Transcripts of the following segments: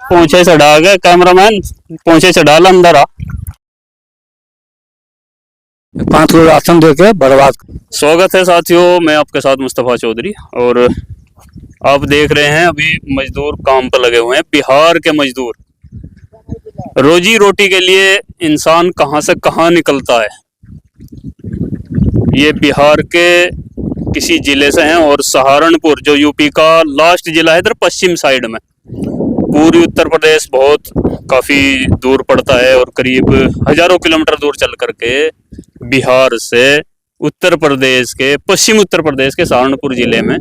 पूंछे से डाल गए कैमरामैन, पूंछे से डाल अंदर आ। 5 किलो राशन दे के बर्बाद। स्वागत है साथियों, मैं आपके साथ मुस्तफा चौधरी और आप देख रहे हैं अभी मजदूर काम पर लगे हुए हैं। बिहार के मजदूर, रोजी रोटी के लिए इंसान कहां से कहां निकलता है। ये बिहार के किसी जिले से हैं और सहारनपुर जो यूपी का लास्ट जिला है इधर पश्चिम साइड में। पूरी उत्तर प्रदेश बहुत काफ़ी दूर पड़ता है और करीब हजारों किलोमीटर दूर चल करके बिहार से उत्तर प्रदेश के पश्चिम उत्तर प्रदेश के सहारनपुर जिले में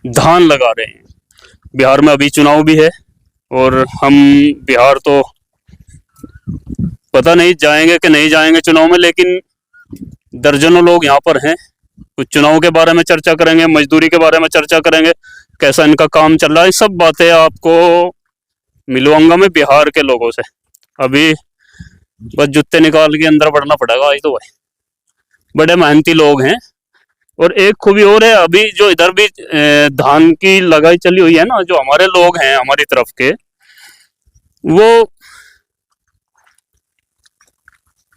धान लगा रहे हैं। बिहार में अभी चुनाव भी है और हम बिहार तो पता नहीं जाएंगे कि नहीं जाएंगे चुनाव में, लेकिन दर्जनों लोग यहाँ पर हैं। कुछ चुनाव के बारे में चर्चा करेंगे, मजदूरी के बारे में चर्चा करेंगे, कैसा इनका काम चल रहा है, सब बातें आपको मिलवाऊंगा मैं बिहार के लोगों से। अभी बस जूते निकाल के अंदर बढ़ना पड़ेगा आज तो भाई, बड़े मेहनती लोग हैं। और एक खूबी और है, अभी जो इधर भी धान की लगाई चली हुई है ना, जो हमारे लोग हैं हमारी तरफ के, वो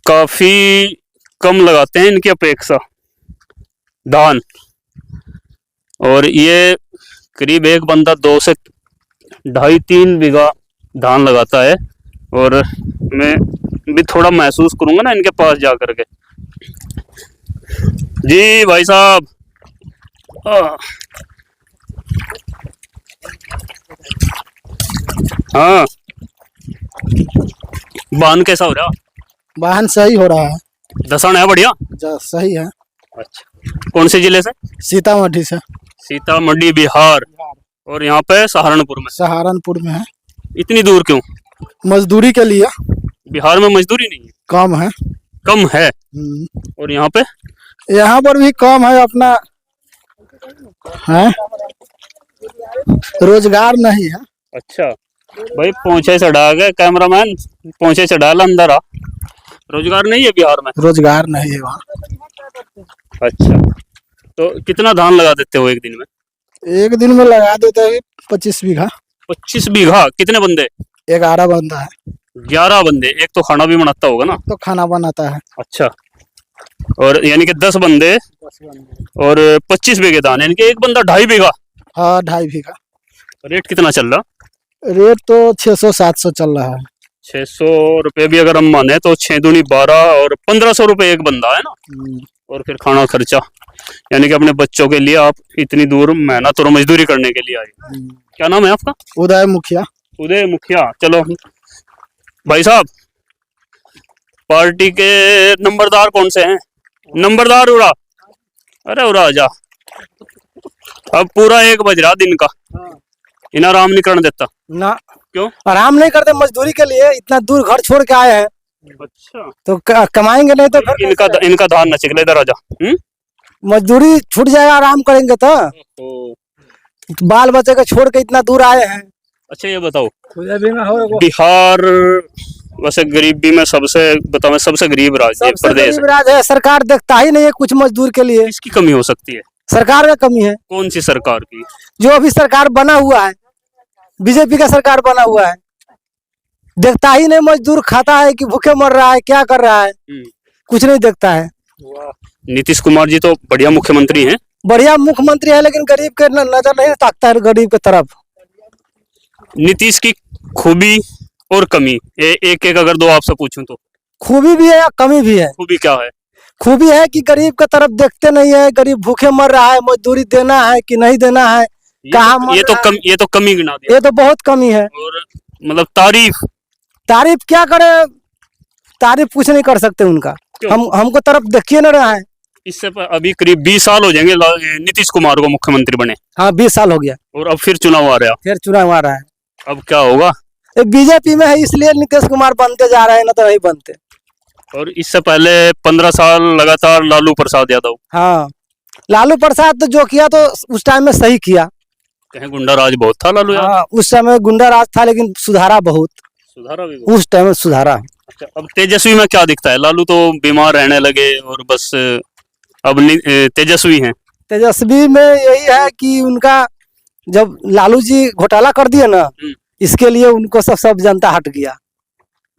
काफी कम लगाते हैं इनकी अपेक्षा धान। और ये करीब एक बंदा 2 से 2.5-3 बीघा धान लगाता है और मैं भी थोड़ा महसूस करूंगा ना इनके पास जा करके। जी भाई साहब, हाँ, बांध कैसा हो रहा? वाहन सही हो रहा है, धसान है बढ़िया, सही है। अच्छा, कौन से जिले से? सीतामढ़ी से। सीतामढ़ी बिहार। और यहाँ पे सहारनपुर में? सहारनपुर में है। इतनी दूर क्यों? मजदूरी के लिए। बिहार में मजदूरी नहीं है? कम है। कम है। और यहाँ पे? यहाँ पर भी कम है, अपना है, रोजगार नहीं है। अच्छा भाई, पूंछे से डाल गए कैमरामैन, पूंछे से डाल अंदर आ। रोजगार नहीं है बिहार में? रोजगार नहीं है वहाँ। अच्छा, तो कितना धान लगा देते हो एक दिन में? एक दिन में लगा देते हैं 25 बीघा। 25 बीघा? कितने बंदे? 11 बंदा है। 11 बंदे? एक तो खाना भी बनाता होगा ना? तो खाना बनाता है। अच्छा, और यानी कि 10 बंदे और 25 बीघे धान, यानी कि एक बंदा 2.5 बीघा। हाँ, 2.5 बीघा। रेट कितना चल रहा? रेट तो 600-700 चल रहा है। 600 रुपये भी अगर हम माने तो 6 दूनी 12 और 1500 रुपये एक बंदा है ना। और फिर खाना खर्चा, यानी कि अपने बच्चों के लिए आप इतनी दूर मेहनत और मजदूरी करने के लिए आए। क्या नाम है आपका? उदय मुखिया। उदय मुखिया। चलो भाई साहब, पार्टी के नंबरदार कौन से हैं? नंबरदार उड़ा, अरे उड़ा जा। अब पूरा 1 बज रहा दिन का, इन आराम नहीं करने देता ना। क्यों आराम नहीं करते? मजदूरी के लिए इतना दूर घर छोड़ के आए हैं। अच्छा, तो कमाएंगे नहीं तो फिर इनका धान न चिकले, इधर आजा। मजदूरी छूट जाएगा, आराम करेंगे तो बाल बच्चे को छोड़ के इतना दूर आए हैं। अच्छा ये बताओ, बिहार वैसे गरीबी में सबसे गरीब राज्य प्रदेश है। सरकार देखता ही नहीं है कुछ मजदूर के लिए। इसकी कमी हो सकती है? सरकार का कमी है। कौन सी सरकार की? जो अभी सरकार बना हुआ है, बीजेपी का सरकार बना हुआ है, देखता ही नहीं मजदूर खाता है कि भूखे मर रहा है, क्या कर रहा है, कुछ नहीं देखता है। नीतीश कुमार जी तो बढ़िया मुख्यमंत्री हैं। बढ़िया मुख्यमंत्री है, लेकिन गरीब के नजर नहीं ताकता है, गरीब की तरफ। नीतीश की खूबी और कमी एक अगर दो आपसे पूछूं तो? खूबी भी है या कमी भी है? खूबी क्या है? खूबी है कि गरीब की तरफ देखते नहीं है, गरीब भूखे मर रहा है, मजदूरी देना है कि नहीं देना है, कहाँ ये तो कमी गिना दिया। ये तो बहुत कमी है। और मतलब तारीफ क्या करे, तारीफ कुछ नहीं कर सकते उनका। हमको तरफ देखिए ना रहा है। इससे अभी करीब 20 साल हो जाएंगे नीतीश कुमार को मुख्यमंत्री बने। हाँ, 20 साल हो गया। और अब फिर चुनाव आ रहा है। अब क्या होगा? बीजेपी में है इसलिए नीतीश कुमार बनते जा रहे हैं, ना तो नहीं बनते। और इससे पहले 15 साल लगातार लालू प्रसाद यादव। हाँ, लालू प्रसाद तो जो किया तो उस टाइम में सही किया। कहीं गुंडा राज बहुत था लालू यादव? हाँ, उस समय गुंडा राज था, लेकिन सुधारा बहुत। सुधारा भी उस टाइम में सुधारा। अच्छा, अब तेजस्वी में क्या दिखता है? लालू तो बीमार रहने लगे और बस अब तेजस्वी हैं। तेजस्वी में यही है कि उनका जब लालू जी घोटाला कर दिए ना, इसके लिए उनको सब जनता हट गया।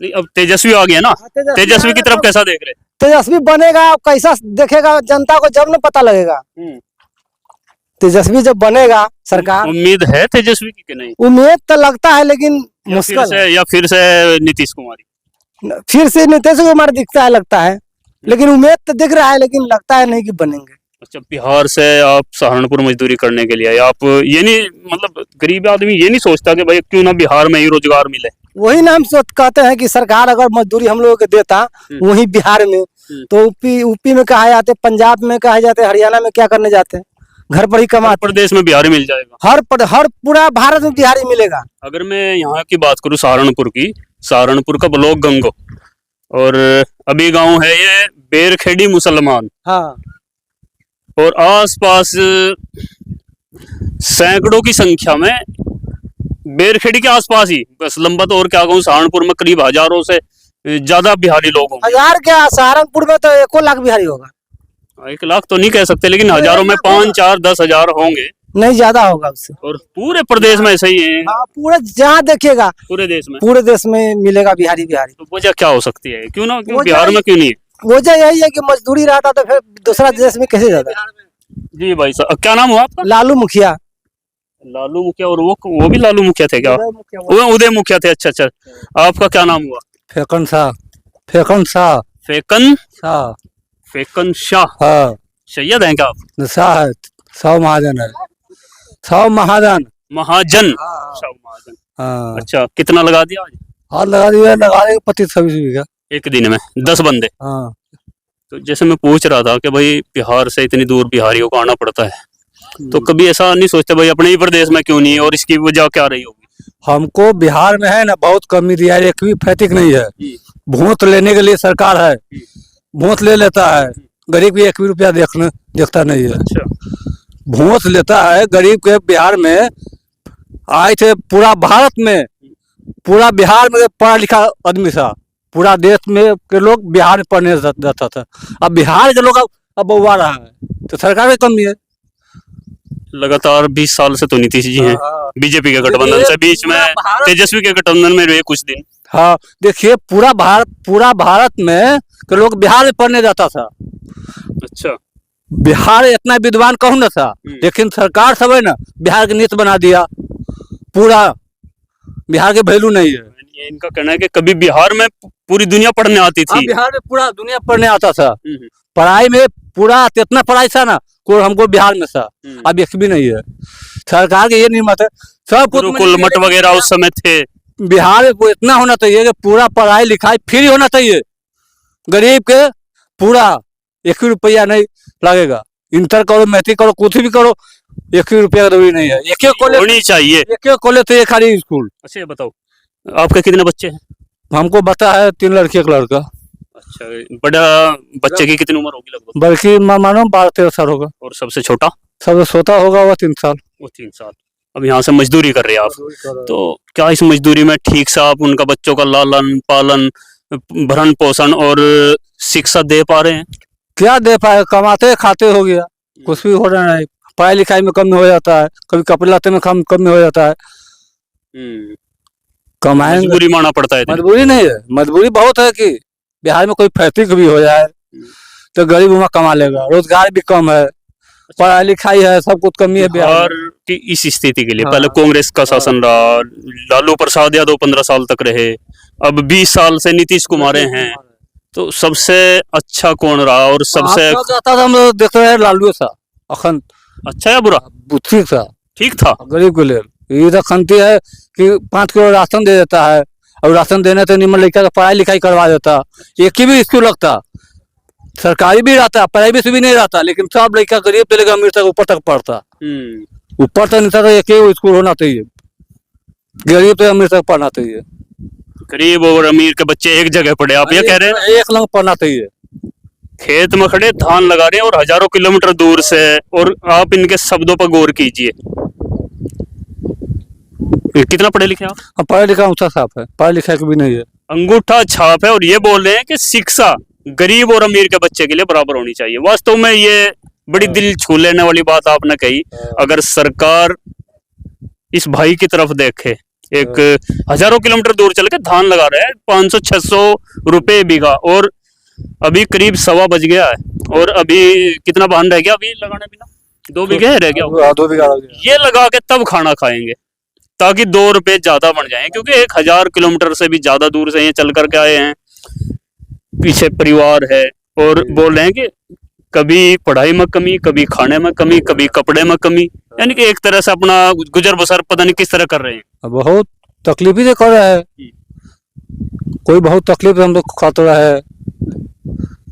नहीं, अब तेजस्वी आ गया ना, तेजस्वी की तरफ कैसा देख रहे? तेजस्वी बनेगा, कैसा देखेगा जनता को जब न पता लगेगा। तेजस्वी जब बनेगा सरकार, उम्मीद है तेजस्वी की कि नहीं? उम्मीद तो लगता है, लेकिन मुश्किल है। या फिर से नीतीश कुमार? फिर से नीतीश कुमार दिखता है, लगता है, लेकिन उम्मीद तो दिख रहा है, लेकिन लगता है नहीं कि बनेंगे। अच्छा, बिहार से आप सहारनपुर मजदूरी करने के लिए आए, आप ये नहीं, मतलब गरीब आदमी ये नहीं सोचता कि भाई क्यों ना बिहार में ही रोजगार मिले? वही ना हम सोच कहते हैं कि सरकार अगर मजदूरी हम लोगों को देता वही बिहार में, तो यूपी में कहा जाते, पंजाब में कहा जाते, हरियाणा में क्या करने जाते हैं, घर पर ही कमाते। प्रदेश में बिहारी मिल जाएगा, हर पूरा भारत में बिहारी मिलेगा। अगर मैं यहाँ की बात करूँ सहारनपुर की, सहारनपुर का ब्लॉक गंगो और अभी गांव है ये बेरखेड़ी मुसलमान, हाँ, और आसपास सैकड़ों की संख्या में बेरखेड़ी के आसपास ही, बस लंबा तो और क्या कहूँ, सहारनपुर में करीब हजारों से ज्यादा बिहारी लोग होंगे। हजार क्या, सहारनपुर में तो 1 लाख बिहारी होगा। 1 लाख तो नहीं कह सकते, लेकिन हजारों में 5, 4, 10 हजार होंगे, नहीं ज्यादा होगा उससे। और पूरे प्रदेश में ऐसा ही है। हाँ, पूरे जहाँ देखिएगा पूरे देश में मिलेगा बिहारी। तो वजह क्या हो सकती है, क्यों ना, क्यों वजह बिहार में क्यों नहीं है? वजह यही है कि मजदूरी रहता तो फिर दूसरा देश में कैसे जाता। जी भाई साहब, क्या नाम हुआ आपका? लालू मुखिया। लालू मुखिया, और वो भी लालू मुखिया थे क्या? वो उदय मुखिया थे। अच्छा अच्छा, आपका क्या नाम हुआ? फेकन शाह। फेकन शाह। फेकन शाह। फेकन शाह। हाँ, सैयद हैं क्या आप? शाह है, शाह महाजन है, शाह महाजन। महाजन, शाह महाजन। हाँ, अच्छा, कितना लगा दिया आज? हाथ लगा दिया, लगा देगा 25-26 बीघा एक दिन में 10 बंदे? हाँ। तो जैसे मैं पूछ रहा था कि भाई बिहार से इतनी दूर बिहारियों को आना पड़ता है, तो कभी ऐसा नहीं सोचते भाई अपने ही प्रदेश में क्यों नहीं है, और इसकी वजह क्या रही होगी? हमको बिहार में है ना बहुत कमी दिया है, एक भी फैतिक नहीं है। वोट लेने के लिए सरकार है, वोट ले लेता है, गरीब की 1 भी रुपया देखता नहीं है। अच्छा, वोट लेता है गरीब के। बिहार में आए थे, पूरा बिहार में पढ़ा लिखा आदमी था, पूरा देश में के लोग बिहार में पढ़ने जाता था। अब बिहार के लोग अब बउआ रहा है, तो सरकार की कमी है। लगातार 20 साल से तो नीतीश जी हैं बीजेपी के गठबंधन से, बीच में तेजस्वी के गठबंधन में रहे कुछ दिन। हाँ, देखिए पूरा भारत में के लोग बिहार में पढ़ने जाता था। अच्छा, बिहार इतना विद्वान कहूँ ना था, लेकिन सरकार सब है ना बिहार के नीति बना दिया, पूरा बिहार के वैल्यू नहीं है। ये इनका कहना है कि कभी बिहार में पूरी दुनिया पढ़ने आती थी। बिहार में पूरा दुनिया पढ़ने आता था, पढ़ाई में पूरा इतना पढ़ाई था ना, कोई हमको बिहार में था, अब एक भी नहीं है। सरकार के ये नियम है, सब गुरुकुल मठ वगैरह उस समय थे। बिहार में इतना होना चाहिए कि पूरा पढ़ाई लिखाई फ्री होना चाहिए, गरीब के पूरा 1 भी रुपया नहीं लगेगा। इंटर करो, मैट्रिक करो, कुछ भी करो, 1 भी रुपया जरूरी नहीं है। एक कॉलेज होनी चाहिए, एक कॉलेज तो एक खाली स्कूल। अच्छा, ये बताओ आपके कितने बच्चे हैं? हमको बता है 3 लड़की 1 लड़का। अच्छा, बड़ा बच्चे की कितनी उम्र होगी लगभग? बल्कि मानो 12-13 साल होगा। और सबसे छोटा? सबसे छोटा होगा वो 3 साल। वो 3 साल। अब यहाँ से मजदूरी कर रहे हैं आप, तो क्या इस मजदूरी में ठीक से आप उनका बच्चों का लालन पालन, भरण पोषण और शिक्षा दे पा रहे हैं? क्या दे पाए, कमाते खाते हो गया, कुछ भी हो रहा नहीं। पढ़ाई लिखाई में कमी हो जाता है, कभी कपड़े लाते में कमी हो जाता है। कमाएंगे, मजबूरी मानना पड़ता है। मजबूरी नहीं है, मजबूरी बहुत है कि बिहार में कोई फैक्ट्री भी हो जाए तो गरीब वहाँ कमा लेगा, रोजगार भी कम है, पढ़ाई लिखाई है, सब कुछ कमी है बिहार की इस स्थिति के लिए पहले कांग्रेस का शासन रहा, लालू प्रसाद यादव 15 साल तक रहे, अब 20 साल से नीतीश कुमार हैं, तो सबसे अच्छा कौन रहा? और सबसे हम देख रहे हैं लालू सा अखन अच्छा या बुरा? ठीक था, ठीक था गरीब के लिए। ये तो खंती है कि 5 किलो राशन दे देता है, और राशन देने तो निम्न लड़का का पढ़ाई लिखाई करवा देता, एक ही भी स्कूल लगता, सरकारी भी रहता, प्राइवेट भी नहीं रहता, लेकिन सब लड़का गरीब से लेकर अमीर तक ऊपर तक पढ़ता। ऊपर तक नहीं था, एक ही स्कूल होना चाहिए, गरीब से अमीर तक पढ़ना चाहिए। गरीब और अमीर के बच्चे एक जगह पढ़े, आप ये कह रहे हैं? एक लंग पढ़ना चाहिए। खेत में खड़े धान लगा रहे हैं और हजारों किलोमीटर दूर से, और आप इनके शब्दों पर गौर कीजिए। कितना पढ़े लिखे आप? पढ़े लिखा ऊंचा साफ है, पढ़े लिखा भी नहीं है, अंगूठा छाप है, और ये बोल रहे हैं कि शिक्षा गरीब और अमीर के बच्चे के लिए बराबर होनी चाहिए। वास्तव में ये बड़ी दिल छू लेने वाली बात आपने कही। अगर सरकार इस भाई की तरफ देखे एक हजारों किलोमीटर दूर चल के धान लगा रहे हैं 500-600 रुपए बीघा, और अभी करीब 1:15 बज गया है और अभी कितना धान रह गया अभी लगाने बिना? 2 बीघे रह गया। 2 बीघा लग गया। ये लगा के तब खाना खाएंगे ताकि 2 रुपए ज्यादा बन जाए, क्योंकि 1000 किलोमीटर से भी ज्यादा दूर से ये चल करके आए हैं, पीछे परिवार है, और बोल रहे हैं कि कभी पढ़ाई में कमी, कभी खाने में कमी, कभी कपड़े में कमी, यानी कि एक तरह से अपना गुजर बसर पता नहीं किस तरह कर रहे हैं। बहुत तकलीफ ही कर रहा है, कोई बहुत तकलीफ हम लोग खाते रहा है।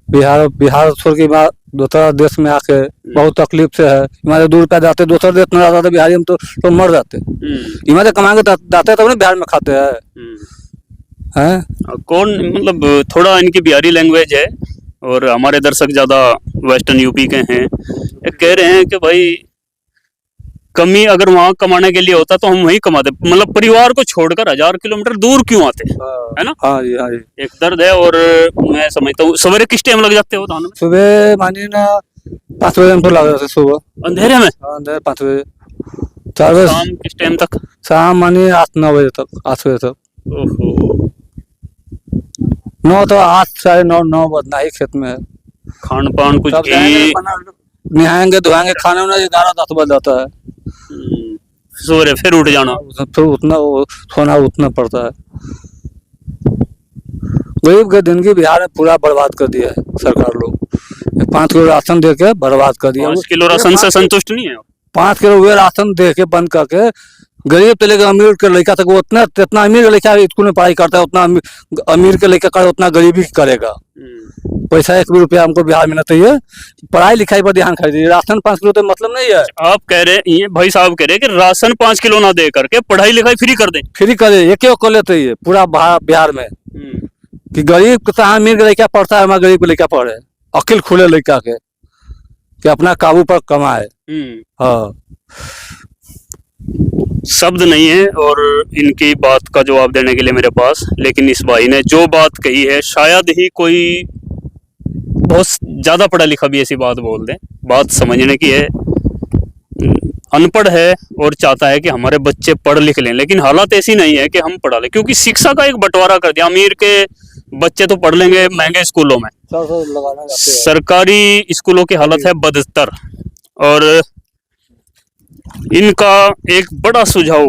बिहार छोड़ के बाद दूसरा देश में आके बहुत तकलीफ से है। हमारे दूर पे जाते, दूसरा देश में जाता बिहारी हम तो मर जाते। हमारे कमाएंगे जाते तब ना बिहार में खाते हैं। कौन मतलब थोड़ा इनकी बिहारी लैंग्वेज है, और हमारे दर्शक ज्यादा वेस्टर्न यूपी के हैं, कह रहे हैं कि भाई कमी अगर वहां कमाने के लिए होता तो हम वहीं कमाते, मतलब परिवार को छोड़कर 1000 किलोमीटर दूर क्यों आते, है ना? हाँ जी, हाँ जी। एक दर्द है। और मैं समझता हूँ सवेरे किस टाइम लग जाते हो धान में? सुबह मानिए ना 5 बजे हमको लग जाते, सुबह अंधेरे में। अंधेरे 5 बजे, 4 बजे। शाम किस टाइम तक? शाम मानिए 8-9 बजे तक, 8 बजे तक। ओहो। 9 तो 8 साढ़े 9 बजना ही खेत में है। खान पान कुछ नहाएंगे धोएंगे, खाने वाने 11-10 बज जाता है। सवेरे फिर उठ जाना, फिर उठना, सोना उठना पड़ता है। गरीब के जिंदगी बिहार में पूरा बर्बाद कर दिया है सरकार लोग। 5 किलो राशन दे के बर्बाद कर दिया। 5 किलो राशन से संतुष्ट नहीं है। 5 किलो वे राशन दे के बंद करके गरीब से लेकर अमीर के लड़का तक, उतना जितना अमीर का लड़का स्कूल में पढ़ाई करता है उतना अमीर के लड़का कर उतना गरीबी करेगा। पैसा 1 भी रुपया हमको बिहार में नहीं चाहिए। पढ़ाई लिखाई पर ध्यान खरीदिए, राशन 5 किलो तो मतलब नहीं है। आप कह रहे हैं, ये भाई साहब कह रहे हैं कि राशन 5 किलो ना दे करके पढ़ाई लिखाई फ्री कर दें। फ्री करे, एक को लेते ही पूरा बिहार में, कि गरीब कहाँ अमीर का लड़का पढ़ता है, हमारा गरीब का लड़का पढ़े, अकिल खुले लड़का के कि अपना काबू पर कमाए। हाँ, शब्द नहीं है और इनकी बात का जवाब देने के लिए मेरे पास, लेकिन इस भाई ने जो बात कही है शायद ही कोई बहुत ज्यादा पढ़ा लिखा भी ऐसी बात बोल दे। बात समझने की है, अनपढ़ है और चाहता है कि हमारे बच्चे पढ़ लिख लें, लेकिन हालत ऐसी नहीं है कि हम पढ़ा लें, क्योंकि शिक्षा का एक बंटवारा कर दिया। अमीर के बच्चे तो पढ़ लेंगे महंगे स्कूलों में, सरकारी स्कूलों की हालत है बदतर। और इनका एक बड़ा सुझाव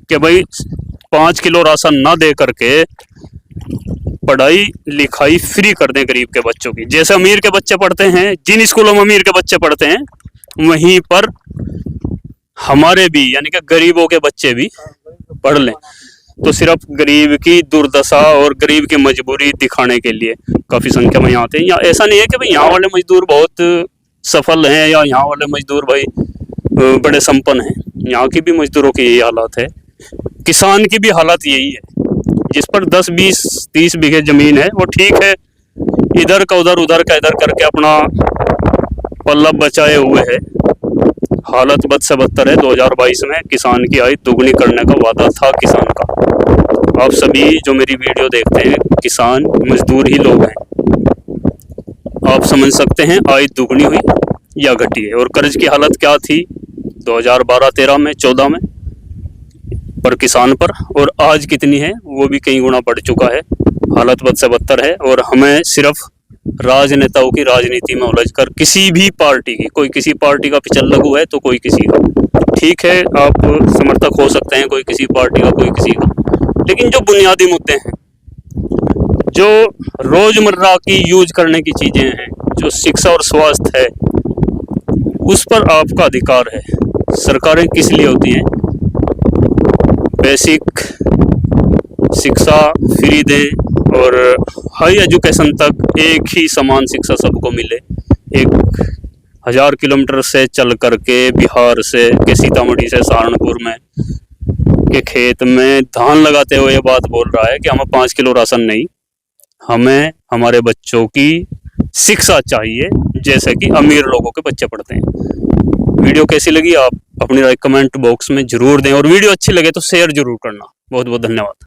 कि भाई 5 किलो राशन ना दे करके पढ़ाई लिखाई फ्री कर दें गरीब के बच्चों की। जैसे अमीर के बच्चे पढ़ते हैं, जिन स्कूलों में अमीर के बच्चे पढ़ते हैं वहीं पर हमारे भी यानी कि गरीबों के बच्चे भी पढ़ लें। तो सिर्फ गरीब की दुर्दशा और गरीब की मजबूरी दिखाने के लिए काफी संख्या में यहाँ आते हैं। या ऐसा नहीं है कि भाई यहाँ वाले मजदूर बहुत सफल हैं या यहाँ वाले मजदूर भाई बड़े संपन्न हैं। यहाँ की भी मजदूरों की यही हालत है, किसान की भी हालत यही है। जिस पर 10, 20, 30 बीघे जमीन है वो ठीक है, इधर का उधर का इधर करके अपना पल्ला बचाए हुए है। हालत बद से बदतर है। 2022 में किसान की आय दोगुनी करने का वादा था किसान का। आप सभी जो मेरी वीडियो देखते हैं किसान मजदूर ही लोग हैं, आप समझ सकते हैं आय दुगनी हुई या घटी है। और कर्ज की हालत क्या थी 2012-13 में, 14 में पर किसान पर, और आज कितनी है वो भी कई गुना बढ़ चुका है। हालत बद से बदतर है। और हमें सिर्फ राजनेताओं की राजनीति में उलझकर किसी भी पार्टी की, कोई किसी पार्टी का पिछल लगू है तो कोई किसी का, ठीक है आप समर्थक हो सकते हैं कोई किसी पार्टी का कोई किसी का, लेकिन जो बुनियादी मुद्दे हैं, जो रोजमर्रा की यूज करने की चीजें हैं, जो शिक्षा और स्वास्थ्य है, उस पर आपका अधिकार है। सरकारें किस लिए होती हैं? बेसिक शिक्षा फ्री दें और हाई एजुकेशन तक एक ही समान शिक्षा सबको मिले। 1000 किलोमीटर से चल करके बिहार से के सीतामढ़ी से सहारनपुर में के खेत में धान लगाते हुए ये बात बोल रहा है कि हमें 5 किलो राशन नहीं, हमें हमारे बच्चों की शिक्षा चाहिए जैसे कि अमीर लोगों के बच्चे पढ़ते हैं। वीडियो कैसी लगी आप अपनी राय कमेंट बॉक्स में जरूर दें, और वीडियो अच्छी लगे तो शेयर जरूर करना। बहुत बहुत धन्यवाद।